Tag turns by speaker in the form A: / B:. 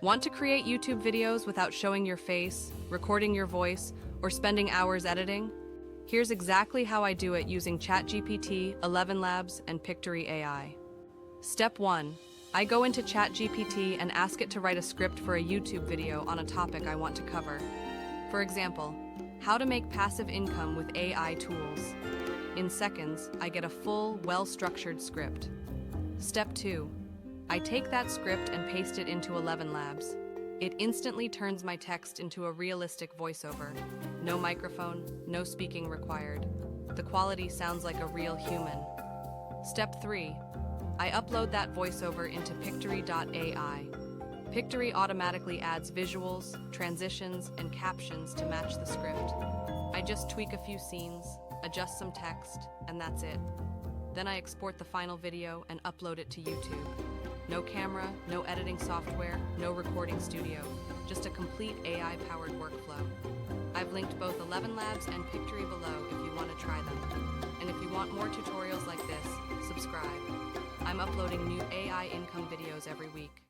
A: Want to create YouTube videos without showing your face, recording your voice, or spending hours editing? Here's exactly how I do it using ChatGPT, ElevenLabs, and Pictory AI. Step 1. I go into ChatGPT and ask it to write a script for a YouTube video on a topic I want to cover. For example, how to make passive income with AI tools. In seconds, I get a full, well-structured script. Step 2. I take that script and paste it into ElevenLabs. It instantly turns my text into a realistic voiceover. No microphone, no speaking required. The quality sounds like a real human. Step 3. I upload that voiceover into Pictory.ai. Pictory automatically adds visuals, transitions, and captions to match the script. I just tweak a few scenes, adjust some text, and that's it. Then I export the final video and upload it to YouTube. No camera, no editing software, no recording studio, just a complete AI-powered workflow. I've linked both ElevenLabs and Pictory below if you want to try them. And if you want more tutorials like this, subscribe. I'm uploading new AI income videos every week.